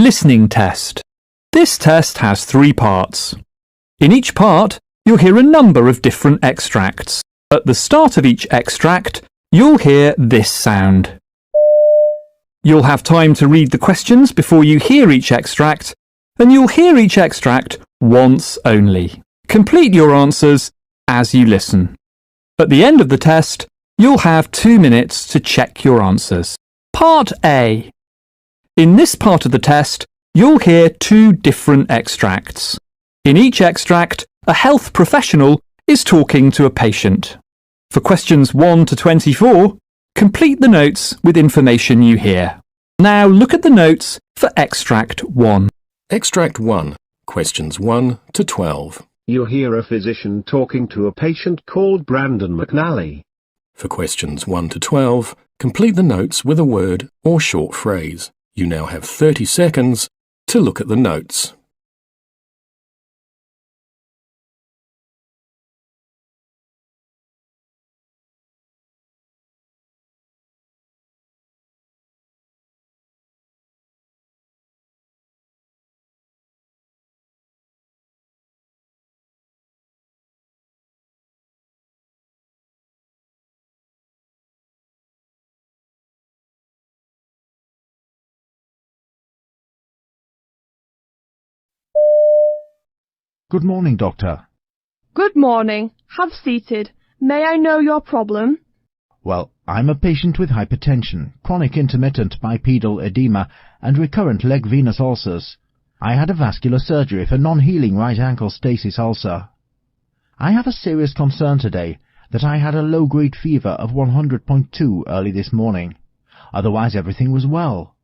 listening test. This test has 3 parts. In each part, you'll hear a number of different extracts. At the start of each extract, you'll hear this sound. You'll have time to read the questions before you hear each extract, and you'll hear each extract once only. Complete your answers as you listen. At the end of the test, you'll have 2 minutes to check your answers. Part A. In this part of the test, you'll hear 2 different extracts. In each extract, a health professional is talking to a patient. For questions 1 to 24, complete the notes with information you hear. Now look at the notes for Extract 1. Extract 1, questions 1 to 12. You hear a physician talking to a patient called Brandon McNally. For questions 1 to 12, complete the notes with a word or short phrase. You now have 30 seconds to look at the notes. Good morning, Doctor. Good morning. Have seated. May I know your problem? Well, I'm a patient with hypertension, chronic intermittent bipedal edema, and recurrent leg venous ulcers. I had a vascular surgery for non-healing right ankle stasis ulcer. I have a serious concern today that I had a low-grade fever of 100.2 early this morning. Otherwise everything was well.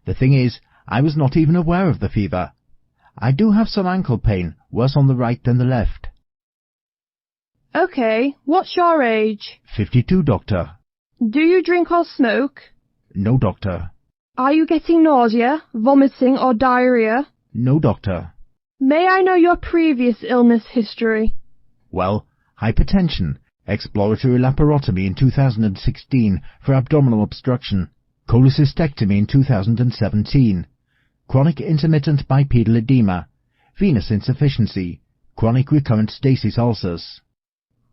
The thing is, I was not even aware of the fever. I do have some ankle pain, worse on the right than the left. Okay, what's your age? 52, Doctor. Do you drink or smoke? No, Doctor. Are you getting nausea, vomiting or diarrhea? No, Doctor. May I know your previous illness history? Well, hypertension, exploratory laparotomy in 2016 for abdominal obstruction, cholecystectomy in 2017, chronic intermittent bipedal edema, venous insufficiency, chronic recurrent stasis ulcers.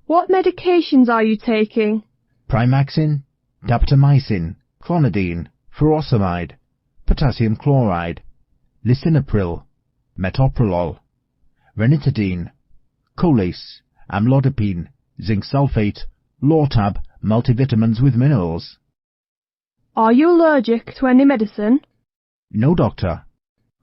What medications are you taking? Primaxine, daptomycin, clonidine, furosemide, potassium chloride, lisinopril, metoprolol, ranitidine, Colace, amlodipine, zinc sulfate, Lortab, multivitamins with minerals. Are you allergic to any medicine? No, Doctor.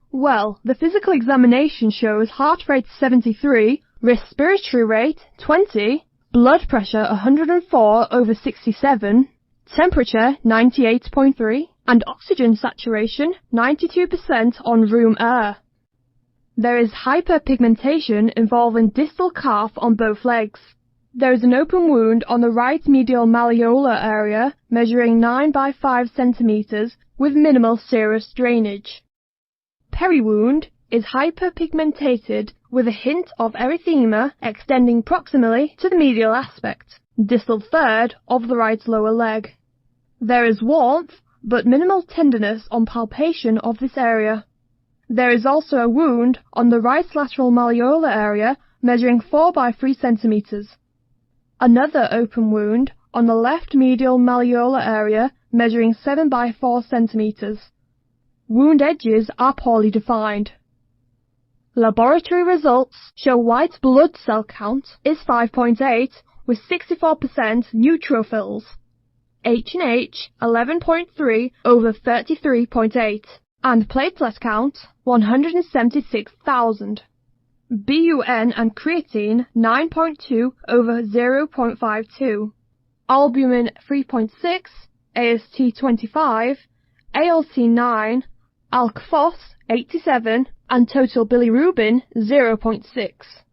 Well, the physical examination shows heart rate 73, respiratory rate 20, blood pressure 104/67, temperature 98.3, and oxygen saturation 92% on room air. There is hyperpigmentation involving distal calf on both legs. There is an open wound on the right medial malleolar area measuring 9 by 5 centimeters with minimal serous drainage. Periwound is hyperpigmentated with a hint of erythema extending proximally to the medial aspect, distal third of the right lower leg. There is warmth but minimal tenderness on palpation of this area. There is also a wound on the right lateral malleolar area measuring 4 by 3 centimeters. Another open wound on the left medial malleolar area measuring 7 by 4 centimeters. Wound edges are poorly defined. Laboratory results show white blood cell count is 5.8 with 64% neutrophils. H&H 11.3/33.8 and platelet count 176,000. BUN and creatine 9.2/0.52. Albumin 3.6, AST 25, ALT 9, ALK-Phos 87, and total bilirubin 0.6.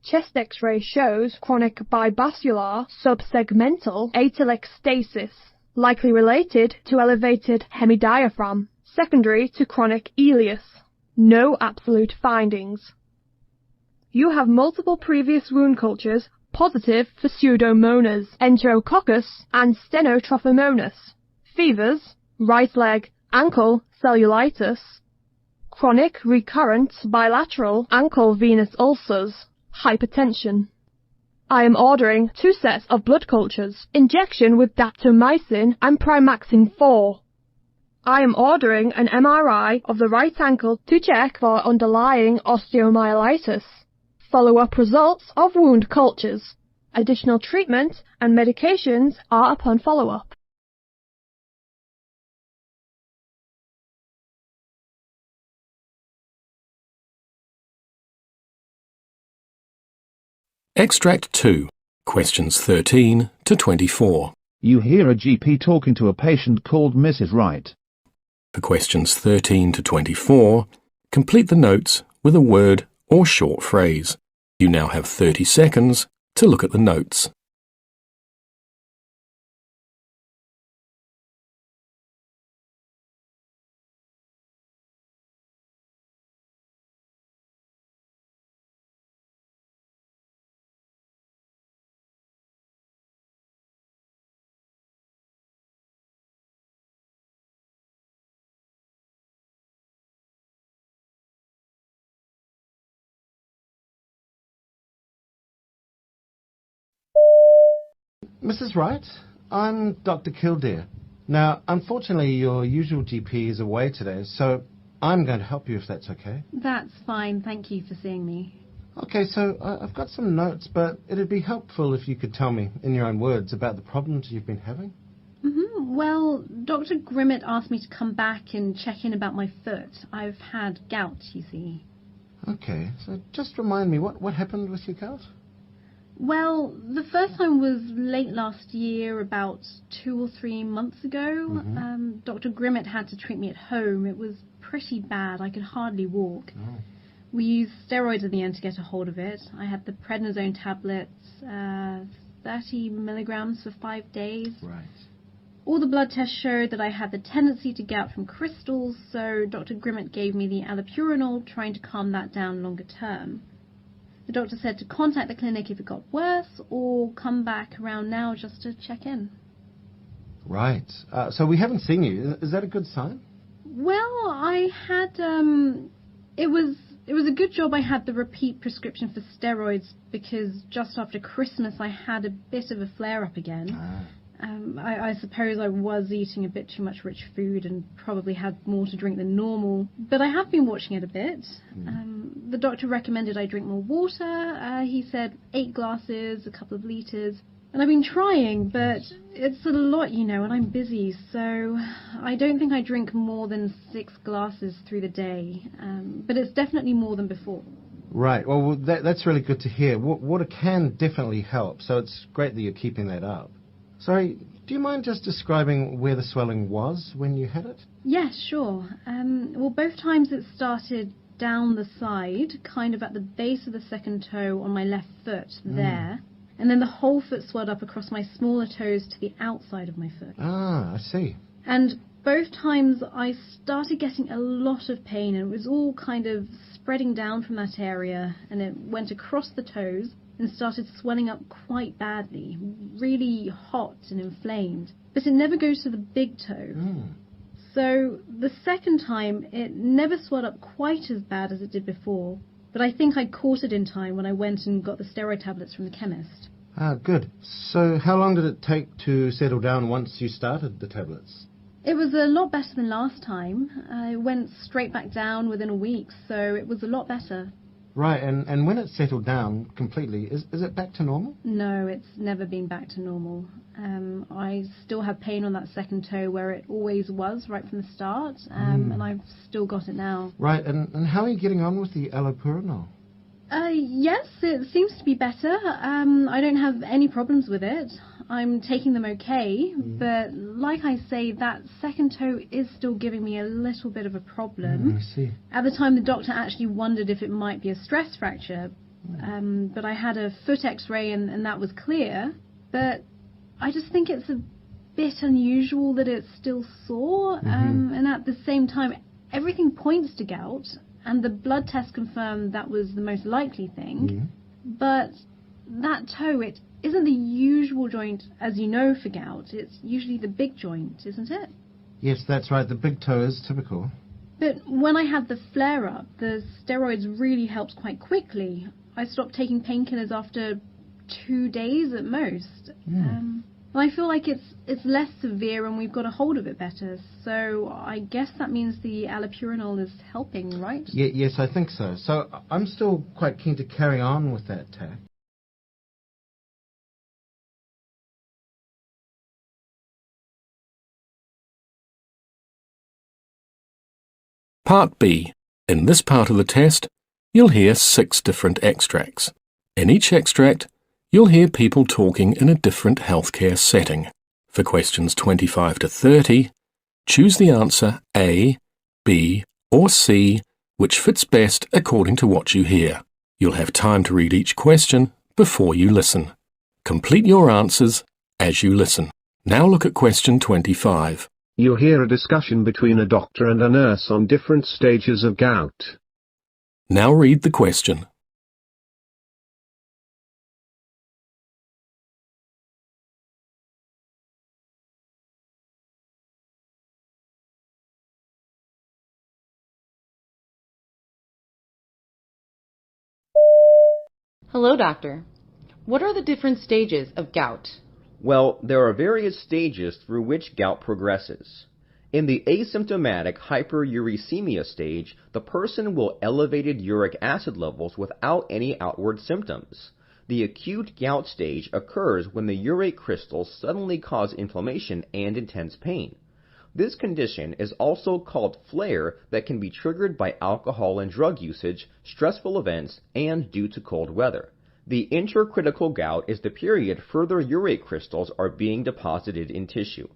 Chest X-ray shows chronic bibasilar subsegmental atelectasis, likely related to elevated hemidiaphragm, secondary to chronic ileus. No absolute findings. You have multiple previous wound cultures positive for Pseudomonas, Enterococcus, and Stenotrophomonas. Fevers, right leg, ankle, cellulitis. chronic, recurrent, bilateral ankle venous ulcers, hypertension. I am ordering 2 sets of blood cultures, injection with daptomycin and primaxine 4. I am ordering an MRI of the right ankle to check for underlying osteomyelitis. Follow-up results of wound cultures. Additional treatment and medications are upon follow-up. Extract 2, questions 13 to 24. You hear a GP talking to a patient called Mrs. Wright. For questions 13 to 24, complete the notes with a word or short phrase. You now have 30 seconds to look at the notes. Mrs. Wright, I'm Dr. Kildare. Now, unfortunately, your usual GP is away today, so I'm going to help you if that's okay. That's fine. Thank you for seeing me. Okay, so I've got some notes, but it'd be helpful if you could tell me, in your own words, about the problems you've been having. Well, Dr. Grimmett asked me to come back and check in about my foot. I've had gout, you see. Okay, so just remind me, what happened with your gout? Well, the first time was late last year, about 2 or 3 months ago. Dr. Grimmett had to treat me at home. It was pretty bad. I could hardly walk. Oh. We used steroids in the end to get a hold of it. I had the prednisone tablets, 30 milligrams for 5 days. Right. All the blood tests showed that I had the tendency to gout from crystals, so Dr. Grimmett gave me the allopurinol, trying to calm that down longer term. The doctor said to contact the clinic if it got worse, or come back around now just to check in. Right. So we haven't seen you. Is that a good sign? Well, I had, it was a good job I had the repeat prescription for steroids, because just after Christmas I had a bit of a flare-up again. I suppose I was eating a bit too much rich food and probably had more to drink than normal, but I have been watching it a bit. The doctor recommended I drink more water. He said 8 glasses, a couple of litres, and I've been trying, but it's a lot, you know, and I'm busy, so I don't think I drink more than 6 glasses through the day, but it's definitely more than before. Right. Well, that's really good to hear. Water can definitely help, so it's great that you're keeping that up. Sorry, do you mind just describing where the swelling was when you had it? Yes, sure. Well, both times it started down the side, kind of at the base of the second toe on my left foot, there. And then the whole foot swelled up across my smaller toes to the outside of my foot. Ah, I see. And both times I started getting a lot of pain, and it was all kind of spreading down from that area, and it went across the toes and started swelling up quite badly, really hot and inflamed. But it never goes to the big toe. So the second time, it never swelled up quite as bad as it did before, but I think I caught it in time when I went and got the steroid tablets from the chemist. Ah, good. So how long did it take to settle down once you started the tablets? It was a lot better than last time. I went straight back down within a week, so it was a lot better. Right, and when it settled down completely, is it back to normal? No, it's never been back to normal. I still have pain on that second toe where it always was right from the start, and I've still got it now. Right, and how are you getting on with the allopurinol? Yes, it seems to be better. I don't have any problems with it. I'm taking them okay, but like I say, that second toe is still giving me a little bit of a problem. I see. At the time, the doctor actually wondered if it might be a stress fracture, but I had a foot x-ray and that was clear. But I just think it's a bit unusual that it's still sore, and at the same time, everything points to gout, and the blood test confirmed that was the most likely thing. But that toe, it isn't the usual joint, as you know, for gout. It's usually the big joint, isn't it? Yes, that's right. The big toe is typical. But when I had the flare-up, the steroids really helped quite quickly. I stopped taking painkillers after 2 days at most. I feel like it's less severe and we've got a hold of it better. So I guess that means the allopurinol is helping, right? Yes, I think so. So I'm still quite keen to carry on with that tack. Part B. In this part of the test, you'll hear 6 different extracts. In each extract, you'll hear people talking in a different healthcare setting. For questions 25 to 30, choose the answer A, B, or C, which fits best according to what you hear. You'll have time to read each question before you listen. Complete your answers as you listen. Now look at question 25. You hear a discussion between a doctor and a nurse on different stages of gout. Now read the question. Hello, doctor. What are the different stages of gout? Well, there are various stages through which gout progresses. In the asymptomatic hyperuricemia stage, the person will elevated uric acid levels without any outward symptoms. The acute gout stage occurs when the urate crystals suddenly cause inflammation and intense pain. This condition is also called flare that can be triggered by alcohol and drug usage, stressful events, and due to cold weather. The intercritical gout is the period further urate crystals are being deposited in tissue.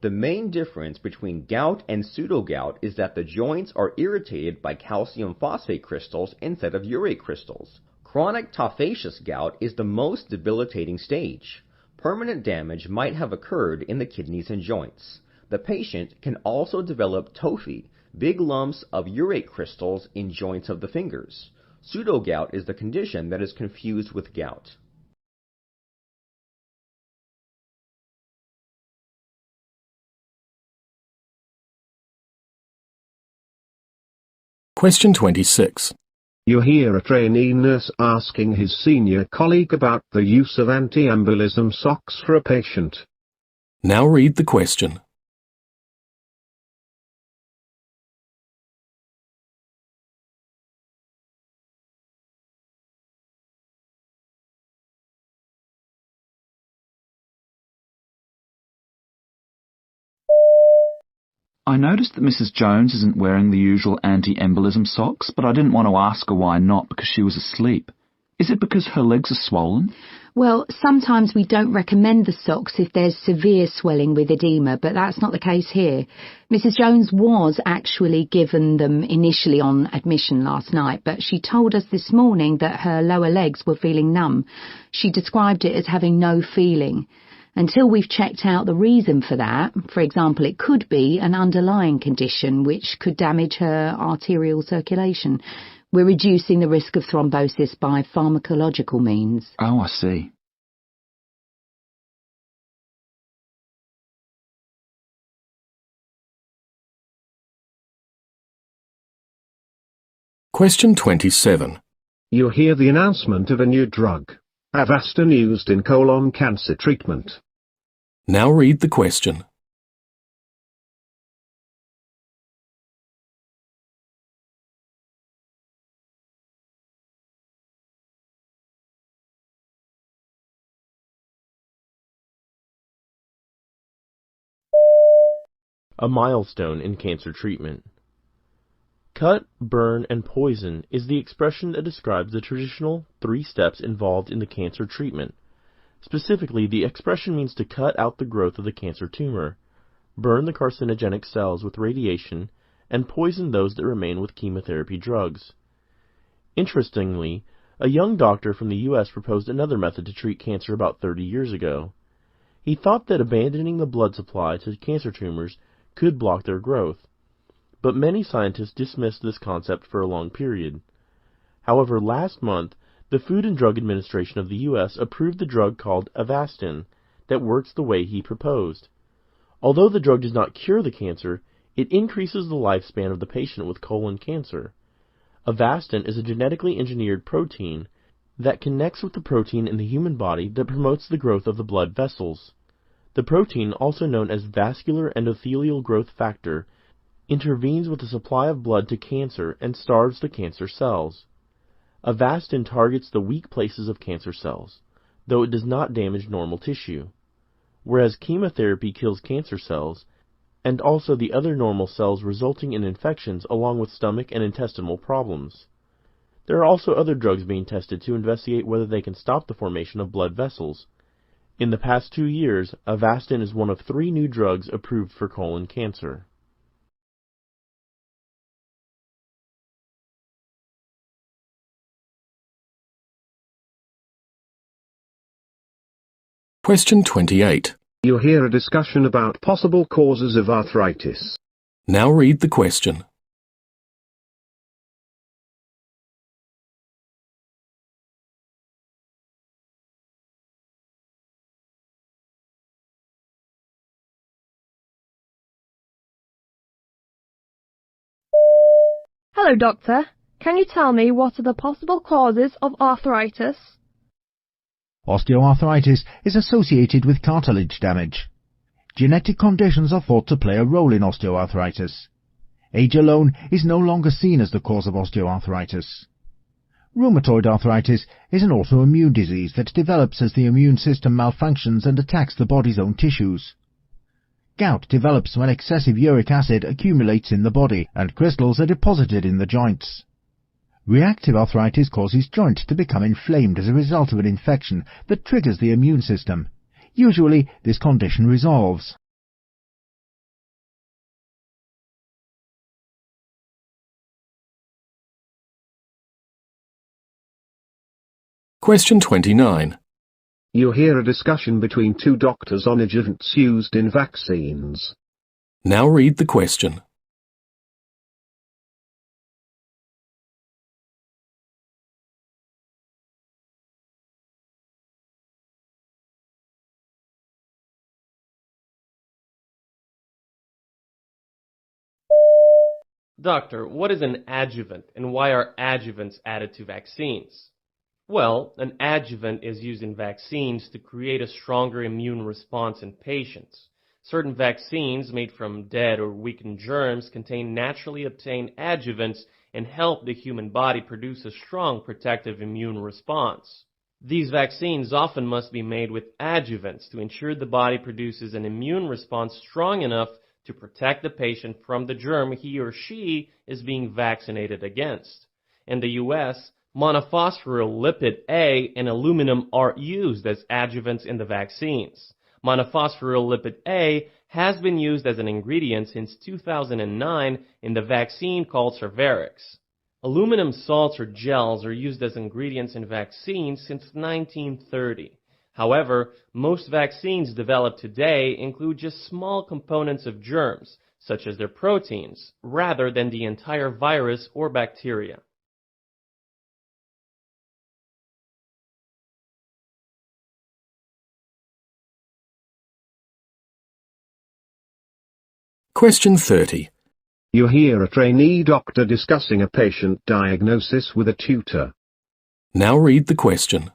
The main difference between gout and pseudogout is that the joints are irritated by calcium phosphate crystals instead of urate crystals. Chronic tophaceous gout is the most debilitating stage. Permanent damage might have occurred in the kidneys and joints. The patient can also develop tophi, big lumps of urate crystals in joints of the fingers. Pseudogout is the condition that is confused with gout. Question 26. You hear a trainee nurse asking his senior colleague about the use of anti-embolism socks for a patient. Now read the question. I noticed that Mrs. Jones isn't wearing the usual anti-embolism socks, but I didn't want to ask her why not because she was asleep. Is it because her legs are swollen? Well, sometimes we don't recommend the socks if there's severe swelling with edema, but that's not the case here. Mrs. Jones was actually given them initially on admission last night, but she told us this morning that her lower legs were feeling numb. She described it as having no feeling. Until we've checked out the reason for that, for example, it could be an underlying condition which could damage her arterial circulation. We're reducing the risk of thrombosis by pharmacological means. Oh, I see. Question 27. You hear the announcement of a new drug, Avastin, used in colon cancer treatment. Now read the question. A milestone in cancer treatment. Cut, burn, and poison is the expression that describes the traditional 3 steps involved in the cancer treatment. Specifically, the expression means to cut out the growth of the cancer tumor, burn the carcinogenic cells with radiation, and poison those that remain with chemotherapy drugs. Interestingly, a young doctor from the U.S. proposed another method to treat cancer about 30 years ago. He thought that abandoning the blood supply to cancer tumors could block their growth, but many scientists dismissed this concept for a long period. However, last month, the Food and Drug Administration of the U.S. approved the drug called Avastin that works the way he proposed. Although the drug does not cure the cancer, It increases the lifespan of the patient with colon cancer. Avastin is a genetically engineered protein that connects with the protein in the human body that promotes the growth of the blood vessels. The protein, also known as vascular endothelial growth factor, intervenes with the supply of blood to cancer and starves the cancer cells. Avastin targets the weak places of cancer cells, though it does not damage normal tissue. Whereas chemotherapy kills cancer cells, and also the other normal cells resulting in infections along with stomach and intestinal problems. There are also other drugs being tested to investigate whether they can stop the formation of blood vessels. In the past 2 years, Avastin is one of 3 new drugs approved for colon cancer. Question 28. You'll hear a discussion about possible causes of arthritis. Now read the question. Hello, Doctor. Can you tell me what are the possible causes of arthritis? Osteoarthritis is associated with cartilage damage. Genetic conditions are thought to play a role in osteoarthritis. Age alone is no longer seen as the cause of osteoarthritis. Rheumatoid arthritis is an autoimmune disease that develops as the immune system malfunctions and attacks the body's own tissues. Gout develops when excessive uric acid accumulates in the body and crystals are deposited in the joints. Reactive arthritis causes joints to become inflamed as a result of an infection that triggers the immune system. Usually, this condition resolves. Question 29. You'll hear a discussion between 2 doctors on adjuvants used in vaccines. Now read the question. Doctor, what is an adjuvant and why are adjuvants added to vaccines? Well, an adjuvant is used in vaccines to create a stronger immune response in patients. Certain vaccines made from dead or weakened germs contain naturally obtained adjuvants and help the human body produce a strong protective immune response. These vaccines often must be made with adjuvants to ensure the body produces an immune response strong enough to protect the patient from the germ he or she is being vaccinated against. In the U.S., monophosphoryl A and aluminum are used as adjuvants in the vaccines. Monophosphoryl A has been used as an ingredient since 2009 in the vaccine called Cervarix. Aluminum salts or gels are used as ingredients in vaccines since 1930. However, most vaccines developed today include just small components of germs, such as their proteins, rather than the entire virus or bacteria. Question 30. You'll hear a trainee doctor discussing a patient diagnosis with a tutor. Now read the question.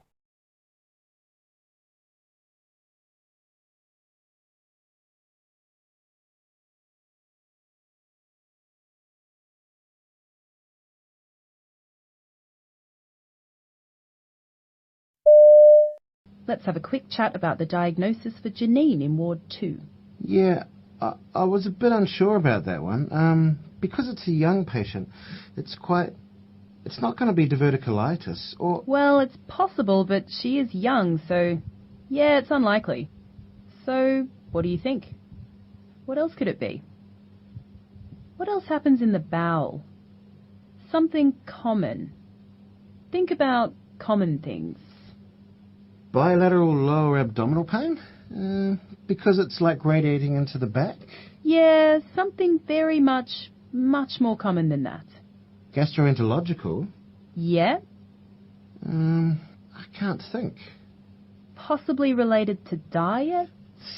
Let's have a quick chat about the diagnosis for Janine in Ward 2. Yeah, I was a bit unsure about that one. Because it's a young patient, it's not going to be diverticulitis, or... Well, it's possible, but she is young, so... Yeah, it's unlikely. So, what do you think? What else could it be? What else happens in the bowel? Something common. Think about common things. Bilateral lower abdominal pain? Because it's like radiating into the back? Yeah, something very much more common than that. Gastroenterological? Yeah? I can't think. Possibly related to diet?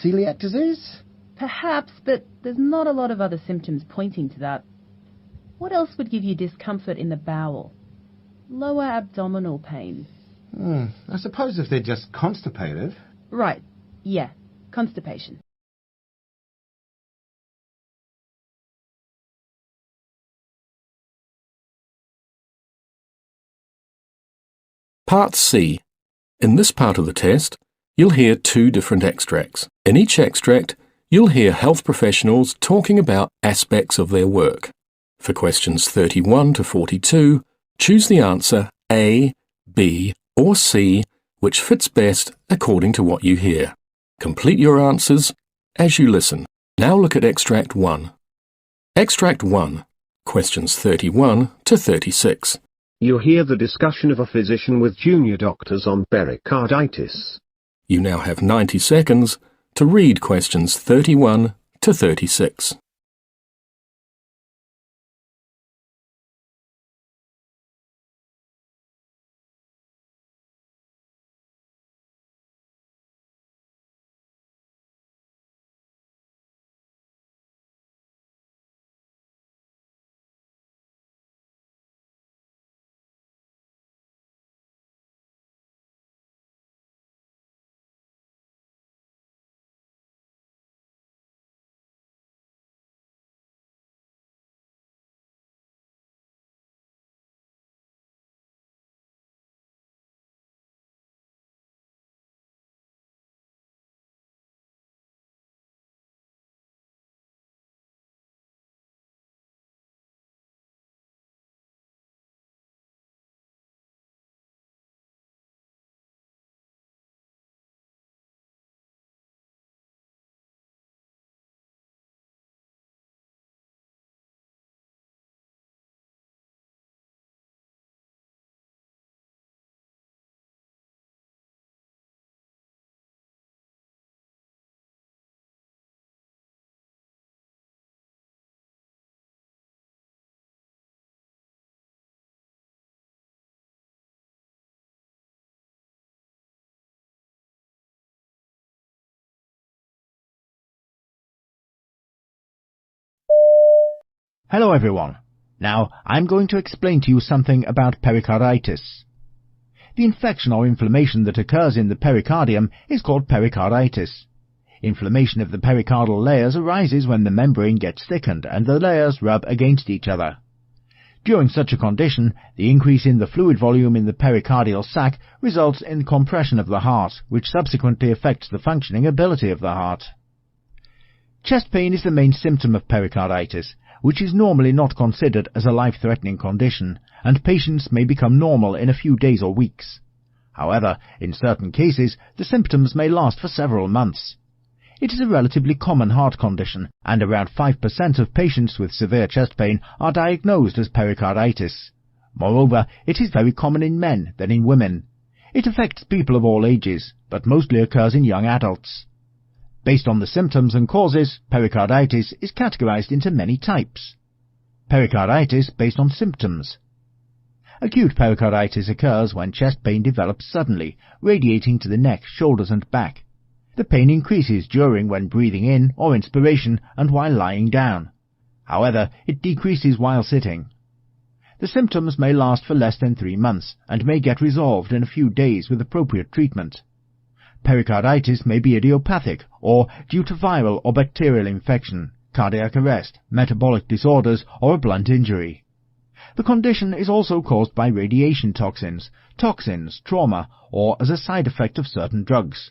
Celiac disease? Perhaps, but there's not a lot of other symptoms pointing to that. What else would give you discomfort in the bowel? Lower abdominal pain. I suppose if they're just constipated. Right, yeah, constipation. Part C. In this part of the test, you'll hear two different extracts. In each extract, you'll hear health professionals talking about aspects of their work. For questions 31 to 42, choose the answer A, B, or C, which fits best according to what you hear. Complete your answers as you listen. Now look at Extract 1. Extract 1, questions 31 to 36. You hear the discussion of a physician with junior doctors on pericarditis. You now have 90 seconds to read questions 31 to 36. Hello everyone. Now I'm going to explain to you something about pericarditis. The infection or inflammation that occurs in the pericardium is called pericarditis. Inflammation of the pericardial layers arises when the membrane gets thickened and the layers rub against each other. During such a condition, the increase in the fluid volume in the pericardial sac results in compression of the heart, which subsequently affects the functioning ability of the heart. Chest pain is the main symptom of pericarditis, which is normally not considered as a life-threatening condition, and patients may become normal in a few days or weeks. However, in certain cases, the symptoms may last for several months. It is a relatively common heart condition, and around 5% of patients with severe chest pain are diagnosed as pericarditis. Moreover, it is very common in men than in women. It affects people of all ages, but mostly occurs in young adults. Based on the symptoms and causes, pericarditis is categorized into many types. Pericarditis based on symptoms. Acute pericarditis occurs when chest pain develops suddenly, radiating to the neck, shoulders and back. The pain increases during when breathing in or inspiration and while lying down. However, it decreases while sitting. The symptoms may last for less than 3 months and may get resolved in a few days with appropriate treatment. Pericarditis may be idiopathic or due to viral or bacterial infection, cardiac arrest, metabolic disorders, or a blunt injury. The condition is also caused by radiation toxins, trauma, or as a side effect of certain drugs.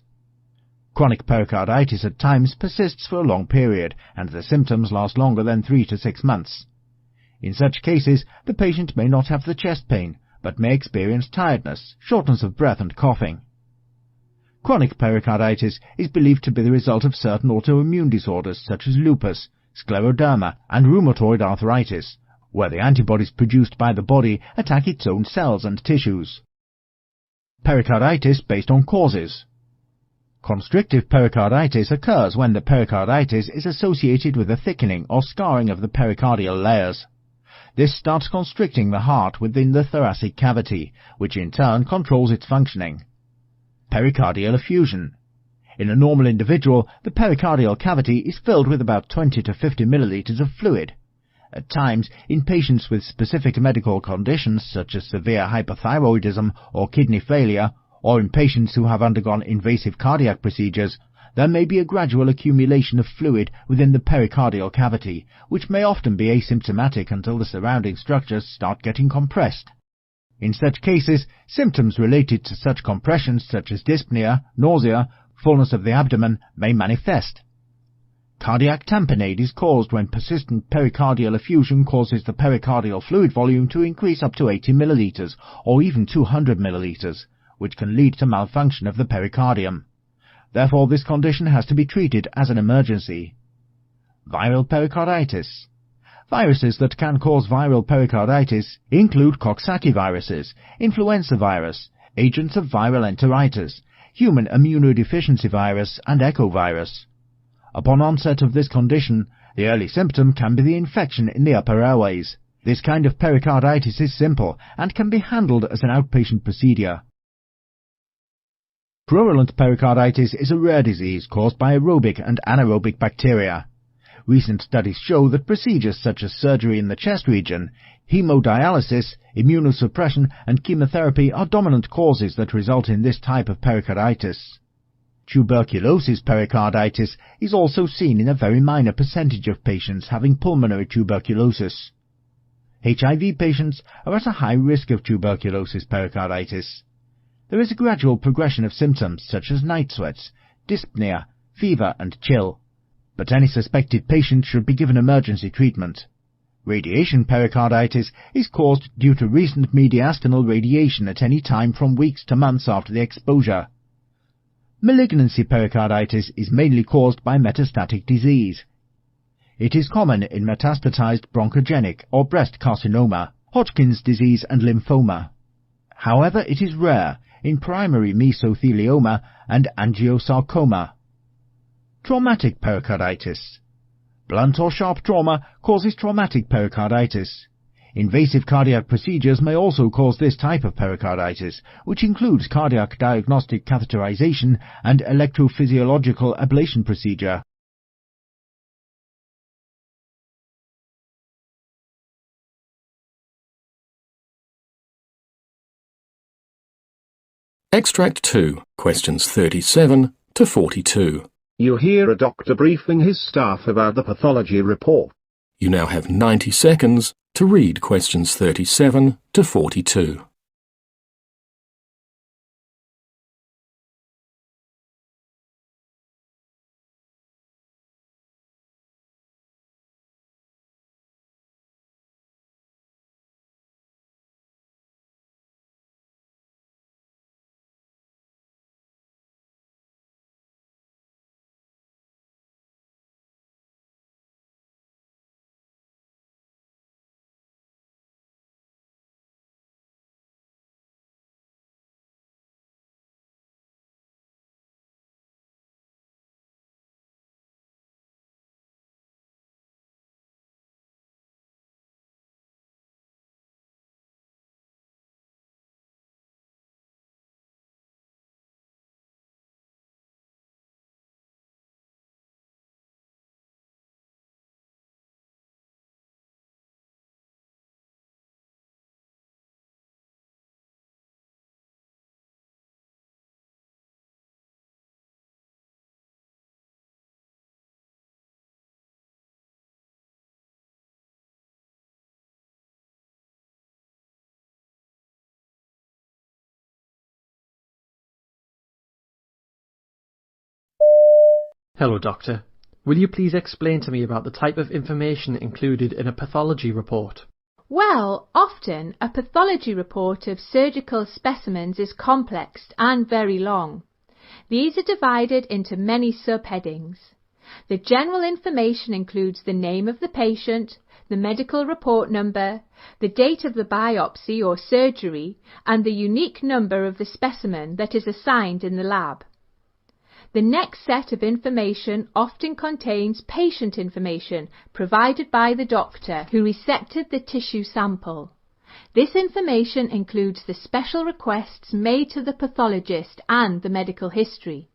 Chronic pericarditis at times persists for a long period, and the symptoms last longer than 3 to 6 months. In such cases, the patient may not have the chest pain, but may experience tiredness, shortness of breath and coughing. Chronic pericarditis is believed to be the result of certain autoimmune disorders such as lupus, scleroderma, and rheumatoid arthritis, where the antibodies produced by the body attack its own cells and tissues. Pericarditis based on causes. Constrictive pericarditis occurs when the pericarditis is associated with a thickening or scarring of the pericardial layers. This starts constricting the heart within the thoracic cavity, which in turn controls its functioning. Pericardial effusion. In a normal individual, the pericardial cavity is filled with about 20 to 50 milliliters of fluid. At times, in patients with specific medical conditions such as severe hypothyroidism or kidney failure, or in patients who have undergone invasive cardiac procedures, there may be a gradual accumulation of fluid within the pericardial cavity, which may often be asymptomatic until the surrounding structures start getting compressed. In such cases, symptoms related to such compressions such as dyspnea, nausea, fullness of the abdomen may manifest. Cardiac tamponade is caused when persistent pericardial effusion causes the pericardial fluid volume to increase up to 80 milliliters or even 200 milliliters, which can lead to malfunction of the pericardium. Therefore, this condition has to be treated as an emergency. Viral pericarditis. Viruses that can cause viral pericarditis include Coxsackie viruses, influenza virus, agents of viral enteritis, human immunodeficiency virus, and echovirus. Upon onset of this condition, the early symptom can be the infection in the upper airways. This kind of pericarditis is simple and can be handled as an outpatient procedure. Purulent pericarditis is a rare disease caused by aerobic and anaerobic bacteria. Recent studies show that procedures such as surgery in the chest region, hemodialysis, immunosuppression, and chemotherapy are dominant causes that result in this type of pericarditis. Tuberculosis pericarditis is also seen in a very minor percentage of patients having pulmonary tuberculosis. HIV patients are at a high risk of tuberculosis pericarditis. There is a gradual progression of symptoms such as night sweats, dyspnea, fever, and chill, but any suspected patient should be given emergency treatment. Radiation pericarditis is caused due to recent mediastinal radiation at any time from weeks to months after the exposure. Malignancy pericarditis is mainly caused by metastatic disease. It is common in metastatized bronchogenic or breast carcinoma, Hodgkin's disease, and lymphoma. However, it is rare in primary mesothelioma and angiosarcoma. Traumatic pericarditis. Blunt or sharp trauma causes traumatic pericarditis. Invasive cardiac procedures may also cause this type of pericarditis, which includes cardiac diagnostic catheterization and electrophysiological ablation procedure. Extract 2, questions 37 to 42. You hear a doctor briefing his staff about the pathology report. You now have 90 seconds to read questions 37 to 42. Hello, Doctor. Will you please explain to me about the type of information included in a pathology report? Well, often a pathology report of surgical specimens is complex and very long. These are divided into many subheadings. The general information includes the name of the patient, the medical report number, the date of the biopsy or surgery, and the unique number of the specimen that is assigned in the lab. The next set of information often contains patient information provided by the doctor who resected the tissue sample. This information includes the special requests made to the pathologist and the medical history.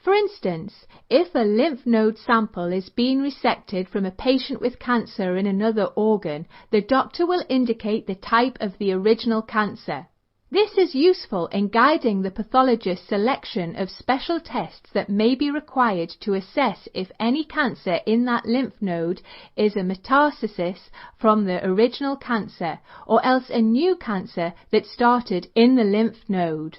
For instance, if a lymph node sample is being resected from a patient with cancer in another organ, the doctor will indicate the type of the original cancer. This is useful in guiding the pathologist's selection of special tests that may be required to assess if any cancer in that lymph node is a metastasis from the original cancer, or else a new cancer that started in the lymph node.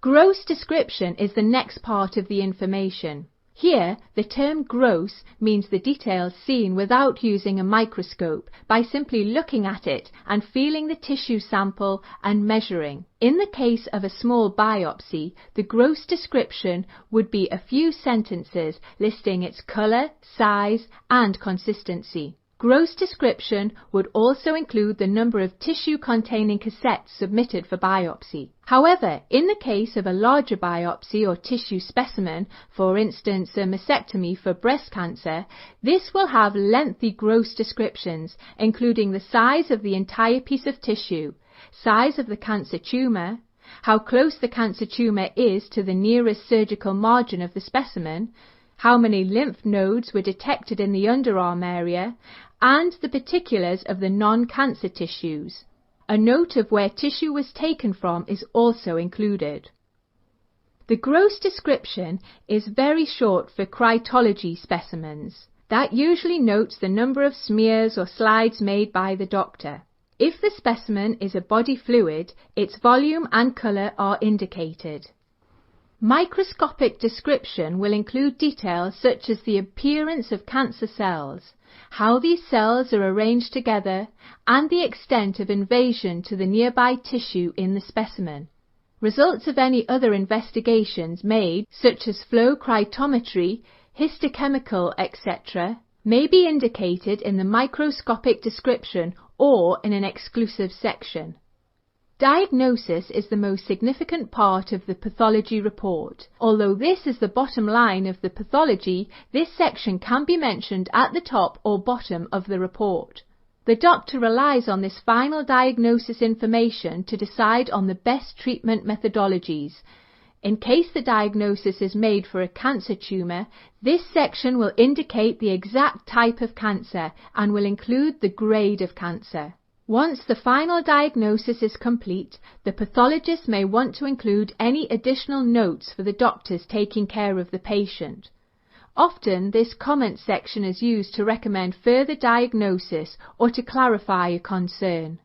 Gross description is the next part of the information. Here, the term gross means the details seen without using a microscope, by simply looking at it and feeling the tissue sample and measuring. In the case of a small biopsy, the gross description would be a few sentences listing its colour, size and consistency. Gross description would also include the number of tissue-containing cassettes submitted for biopsy. However, in the case of a larger biopsy or tissue specimen, for instance a mastectomy for breast cancer, this will have lengthy gross descriptions, including the size of the entire piece of tissue, size of the cancer tumour, how close the cancer tumour is to the nearest surgical margin of the specimen, how many lymph nodes were detected in the underarm area, and the particulars of the non-cancer tissues. A note of where tissue was taken from is also included. The gross description is very short for cryptology specimens. That usually notes the number of smears or slides made by the doctor. If the specimen is a body fluid, its volume and colour are indicated. Microscopic description will include details such as the appearance of cancer cells, how these cells are arranged together, and the extent of invasion to the nearby tissue in the specimen. Results of any other investigations made, such as flow cytometry, histochemical, etc., may be indicated in the microscopic description or in an exclusive section. Diagnosis is the most significant part of the pathology report. Although this is the bottom line of the pathology, this section can be mentioned at the top or bottom of the report. The doctor relies on this final diagnosis information to decide on the best treatment methodologies. In case the diagnosis is made for a cancer tumour, this section will indicate the exact type of cancer and will include the grade of cancer. Once the final diagnosis is complete, the pathologist may want to include any additional notes for the doctors taking care of the patient. Often this comment section is used to recommend further diagnosis or to clarify a concern.